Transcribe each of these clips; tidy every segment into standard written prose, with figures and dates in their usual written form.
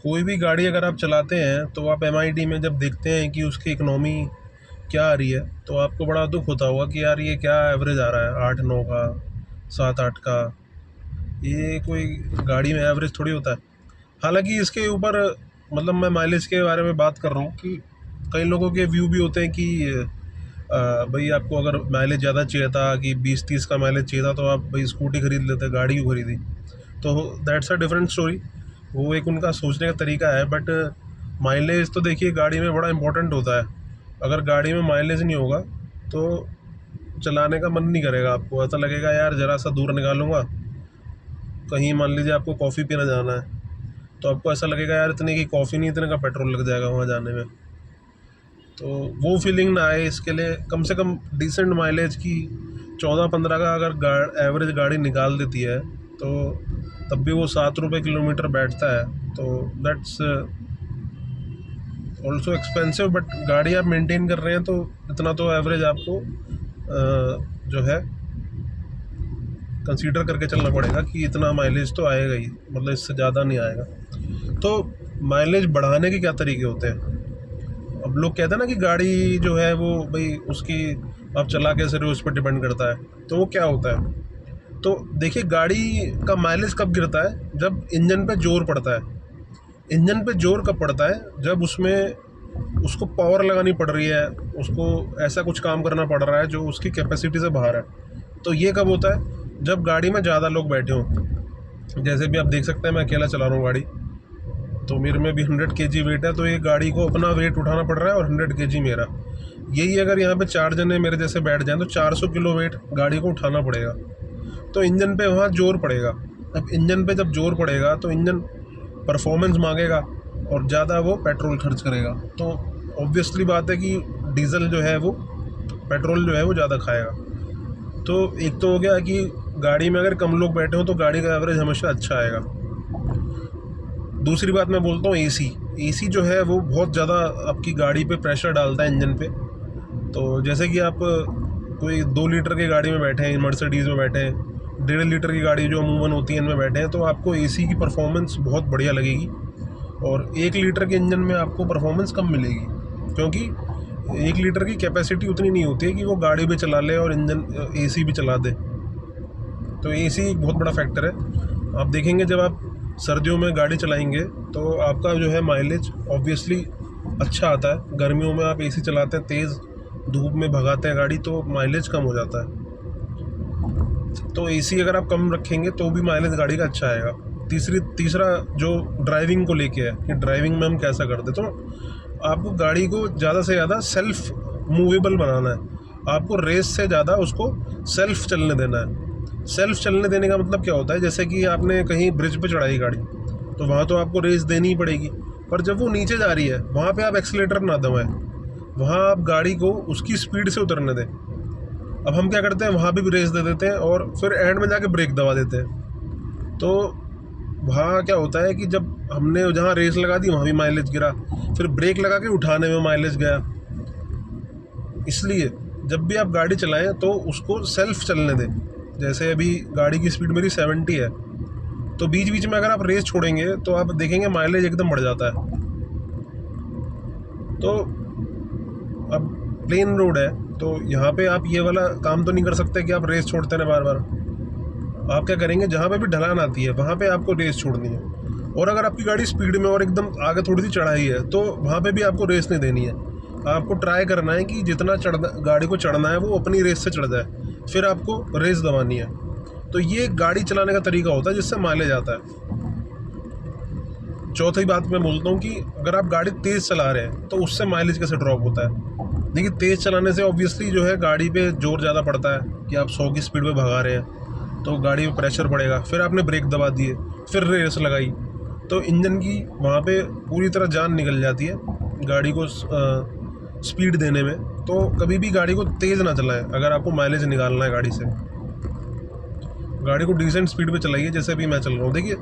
कोई भी गाड़ी अगर आप चलाते हैं तो आप एमआईडी में जब देखते हैं कि उसकी इकोनॉमी क्या आ रही है, तो आपको बड़ा दुख होता होगा कि यार ये क्या एवरेज आ रहा है, 8-9 का, 7-8 का। ये कोई गाड़ी में एवरेज थोड़ी होता है। हालांकि इसके ऊपर मतलब मैं माइलेज के बारे में बात कर रहा हूँ कि कई लोगों के व्यू भी होते हैं कि भाई आपको अगर माइलेज ज़्यादा चाहिए था कि 20-30 का माइलेज चाहिए था तो आप भाई स्कूटी खरीद लेते, गाड़ी क्यों खरीदी। तो दैट्स अ डिफरेंट स्टोरी। वो एक उनका सोचने का तरीका है, बट माइलेज तो देखिए गाड़ी में बड़ा इंपॉर्टेंट होता है। अगर गाड़ी में माइलेज नहीं होगा तो चलाने का मन नहीं करेगा, आपको ऐसा लगेगा यार ज़रा सा दूर निकालूंगा, कहीं मान लीजिए आपको कॉफ़ी पीने जाना है तो आपको ऐसा लगेगा यार इतने की कॉफ़ी नहीं, इतने का पेट्रोल लग जाएगा वहाँ जाने में। तो वो फीलिंग ना आए इसके लिए कम से कम डिसेंट माइलेज की 14-15 का अगर एवरेज गाड़ी निकाल देती है तो तब भी वो 7 रुपये किलोमीटर बैठता है, तो दैट्स ऑल्सो एक्सपेंसिव। बट गाड़ी आप मेंटेन कर रहे हैं तो इतना तो एवरेज आपको जो है कंसीडर करके चलना पड़ेगा कि इतना माइलेज तो आएगा ही, मतलब इससे ज़्यादा नहीं आएगा। तो माइलेज बढ़ाने के क्या तरीके होते हैं। अब लोग कहते हैं ना कि गाड़ी जो है वो भाई उसकी आप चला कैसे रहे हो उस पर डिपेंड करता है। तो वो क्या होता है, तो देखिए गाड़ी का माइलेज कब गिरता है, जब इंजन पे जोर पड़ता है। इंजन पे जोर कब पड़ता है, जब उसमें उसको पावर लगानी पड़ रही है, उसको ऐसा कुछ काम करना पड़ रहा है जो उसकी कैपेसिटी से बाहर है। तो ये कब होता है, जब गाड़ी में ज़्यादा लोग बैठे हों। जैसे भी आप देख सकते हैं मैं अकेला चला रहा हूँ गाड़ी, तो मेरे में भी 100 kg वेट है, तो ये गाड़ी को अपना वेट उठाना पड़ रहा है और 100 kg मेरा। यही अगर यहाँ पे 4 जने मेरे जैसे बैठ जाएं तो 400 किलो वेट गाड़ी को उठाना पड़ेगा। तो इंजन पे वहाँ जोर पड़ेगा। अब इंजन पे जब जोर पड़ेगा तो इंजन परफॉर्मेंस मांगेगा और ज़्यादा वो पेट्रोल खर्च करेगा। तो ऑब्वियसली बात है कि डीजल जो है वो पेट्रोल जो है वो ज़्यादा खाएगा। तो एक तो हो गया कि गाड़ी में अगर कम लोग बैठे हो तो गाड़ी का एवरेज हमेशा अच्छा आएगा। दूसरी बात मैं बोलता हूँ एसी जो है वो बहुत ज़्यादा आपकी गाड़ी पे प्रेशर डालता है इंजन पे। तो जैसे कि आप कोई 2 लीटर की गाड़ी में बैठे हैं, मर्सिडीज़ में बैठे हैं, 1.5 लीटर की गाड़ी जो अमूमन होती है इनमें बैठे हैं, तो आपको एसी की परफॉर्मेंस बहुत बढ़िया लगेगी और 1 लीटर के इंजन में आपको परफॉर्मेंस कम मिलेगी, क्योंकि 1 लीटर की कैपेसिटी उतनी नहीं होती है कि वो गाड़ी भी चला ले और इंजन एसी भी चला दे। तो एसी एक बहुत बड़ा फैक्टर है। आप देखेंगे जब आप सर्दियों में गाड़ी चलाएंगे तो आपका जो है माइलेज ऑब्वियसली अच्छा आता है। गर्मियों में आप एसी चलाते हैं, तेज़ धूप में भगाते हैं गाड़ी, तो माइलेज कम हो जाता है। तो एसी अगर आप कम रखेंगे तो भी माइलेज गाड़ी का अच्छा आएगा। तीसरा जो ड्राइविंग को लेके है कि ड्राइविंग में हम कैसा करते, तो आपको गाड़ी को ज़्यादा से ज़्यादा सेल्फ मूवेबल बनाना है। आपको रेस से ज़्यादा उसको सेल्फ चलने देना है। सेल्फ चलने देने का मतलब क्या होता है, जैसे कि आपने कहीं ब्रिज पे चढ़ाई गाड़ी तो वहाँ तो आपको रेस देनी ही पड़ेगी, पर जब वो नीचे जा रही है वहाँ पे आप एक्सीलेटर ना दबाएं, वहाँ आप गाड़ी को उसकी स्पीड से उतरने दें। अब हम क्या करते हैं, वहाँ भी रेस दे देते हैं और फिर एंड में जाके ब्रेक दबा देते हैं। तो वहाँ क्या होता है कि जब हमने जहाँ रेस लगा दी वहाँ भी माइलेज गिरा, फिर ब्रेक लगा के उठाने में माइलेज गया। इसलिए जब भी आप गाड़ी चलाएं तो उसको सेल्फ चलने दें। जैसे अभी गाड़ी की स्पीड मेरी 70 है, तो बीच बीच में अगर आप रेस छोड़ेंगे तो आप देखेंगे माइलेज एकदम बढ़ जाता है। तो अब प्लेन रोड है तो यहाँ पे आप ये वाला काम तो नहीं कर सकते कि आप रेस छोड़ते रहें बार बार। आप क्या करेंगे, जहाँ पे भी ढलान आती है वहाँ पे आपको रेस छोड़नी है। और अगर आपकी गाड़ी स्पीड में और एकदम आगे थोड़ी सी चढ़ाई है तो वहाँ पे भी आपको रेस नहीं देनी है। आपको ट्राई करना है कि जितना गाड़ी को चढ़ना है वो अपनी रेस से चढ़ जाए, फिर आपको रेस दबानी है। तो ये गाड़ी चलाने का तरीका होता है जिससे माइलेज आता है। चौथी बात मैं बोलता हूँ कि अगर आप गाड़ी तेज़ चला रहे हैं तो उससे माइलेज कैसे ड्रॉप होता है। देखिए तेज़ चलाने से ऑब्वियसली जो है गाड़ी पे जोर ज़्यादा पड़ता है कि आप 100 की स्पीड पे भगा रहे हैं, तो गाड़ी में प्रेशर पड़ेगा। फिर आपने ब्रेक दबा दिए, फिर रेस लगाई, तो इंजन की वहाँ पे पूरी तरह जान निकल जाती है गाड़ी को स्पीड देने में। तो कभी भी गाड़ी को तेज़ ना चलाएं अगर आपको माइलेज निकालना है गाड़ी से। गाड़ी को डिसेंट स्पीड पे चलाइए, जैसे भी मैं चल रहा हूँ। देखिए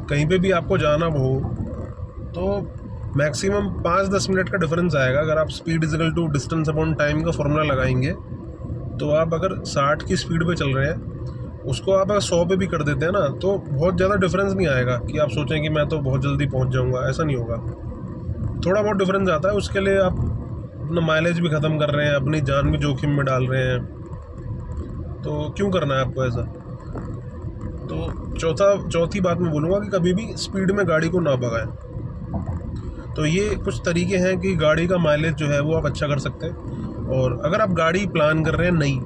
कहीं पे भी आपको जाना हो तो मैक्सिमम 5-10 मिनट का डिफरेंस आएगा। अगर आप speed equal to distance upon time का फॉर्मूला लगाएंगे तो आप अगर 60 की स्पीड पे चल रहे हैं उसको आप अगर 100 पे भी कर देते हैं ना, तो बहुत ज़्यादा डिफरेंस नहीं आएगा कि आप सोचें कि मैं तो बहुत जल्दी पहुंच जाऊंगा, ऐसा नहीं होगा। थोड़ा बहुत डिफरेंस आता है, उसके लिए आप अपना माइलेज भी ख़त्म कर रहे हैं, अपनी जान भी जोखिम में डाल रहे हैं, तो क्यों करना है आपको ऐसा। तो चौथी बात मैं बोलूँगा कि कभी भी स्पीड में गाड़ी को ना भगाएं। तो ये कुछ तरीके हैं कि गाड़ी का माइलेज जो है वो आप अच्छा कर सकते हैं। और अगर आप गाड़ी प्लान कर रहे हैं नई,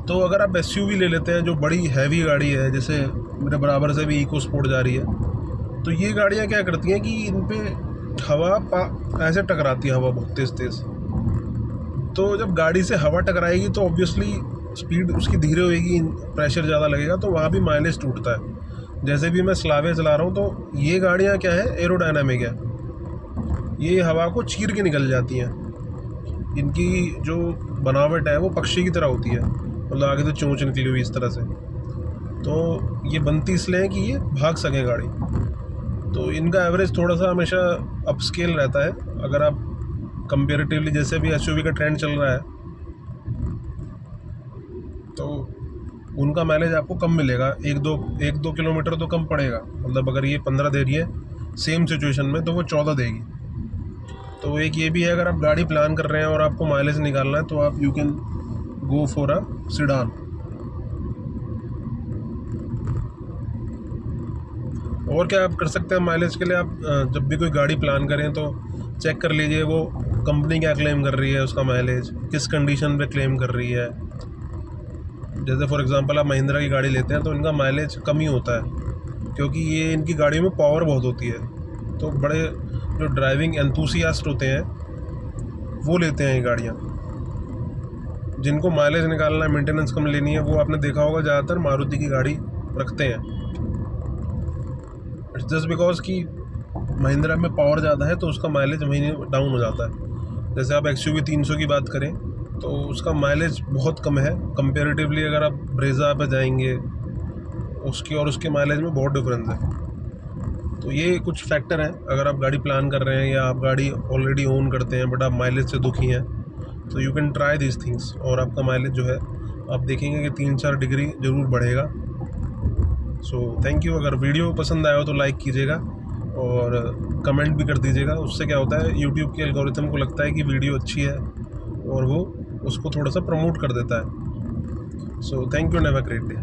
तो अगर आप एसयूवी ले लेते हैं जो बड़ी हैवी गाड़ी है, जैसे मेरे बराबर से भी इको स्पोर्ट जा रही है, तो ये गाड़ियाँ क्या करती हैं कि इन पे ऐसे टकराती है हवा बहुत तेज़ तेज़। तो जब गाड़ी से हवा टकराएगी तो ऑब्वियसली स्पीड उसकी धीरे होएगी, प्रेशर ज़्यादा लगेगा, तो वहाँ भी माइलेज टूटता है। जैसे भी मैं स्लाविया चला रहा हूँ, तो ये गाड़ियाँ क्या है, एरोडायनामिक है, ये हवा को चीर के निकल जाती हैं। इनकी जो बनावट है वो पक्षी की तरह होती है, मतलब आगे से चोंच निकली हुई इस तरह से। तो ये बनती इसलिए है कि ये भाग सकें गाड़ी। तो इनका एवरेज थोड़ा सा हमेशा अप स्केल रहता है। अगर आप कंपेरेटिवली, जैसे भी एसयूवी का ट्रेंड चल रहा है, तो उनका माइलेज आपको कम मिलेगा, एक दो किलोमीटर तो कम पड़ेगा। मतलब अगर ये 15 दे रही है सेम सिचुएशन में, तो वो 14 देगी। तो एक ये भी है, अगर आप गाड़ी प्लान कर रहे हैं और आपको माइलेज निकालना है, तो आप you can go for a sedan. और क्या आप कर सकते हैं माइलेज के लिए, आप जब भी कोई गाड़ी प्लान करें तो चेक कर लीजिए वो कंपनी क्या क्लेम कर रही है, उसका माइलेज किस कंडीशन पे क्लेम कर रही है। जैसे फॉर एग्जांपल आप महिंद्रा की गाड़ी लेते हैं तो इनका माइलेज कम ही होता है, क्योंकि ये इनकी गाड़ियों में पावर बहुत होती है। तो बड़े जो ड्राइविंग एंथुसियास्ट होते हैं वो लेते हैं ये गाड़ियाँ। जिनको माइलेज निकालना है, मेंटेनेंस कम लेनी है, वो आपने देखा होगा ज़्यादातर मारुति की गाड़ी रखते हैं। इट्स जस्ट बिकॉज कि महिंद्रा में पावर ज़्यादा है, तो उसका माइलेज वहीं डाउन हो जाता है। जैसे आप XUV 300 की बात करें तो उसका माइलेज बहुत कम है कंपेरेटिवली। अगर आप ब्रेजा पे जाएंगे, उसकी और उसके माइलेज में बहुत डिफरेंस है। तो ये कुछ फैक्टर हैं। अगर आप गाड़ी प्लान कर रहे हैं या आप गाड़ी ऑलरेडी ओन करते हैं बट आप माइलेज से दुखी हैं, तो you can try this things, और आपका माइलेज जो है आप देखेंगे कि 3-4 डिग्री ज़रूर बढ़ेगा। So thank you. अगर वीडियो पसंद आया हो तो लाइक कीजिएगा और कमेंट भी कर दीजिएगा। उससे क्या होता है, यूट्यूब के एल्गोरिथम को लगता है कि वीडियो अच्छी है और वो उसको थोड़ा सा प्रमोट कर देता है। So thank you and have a great day.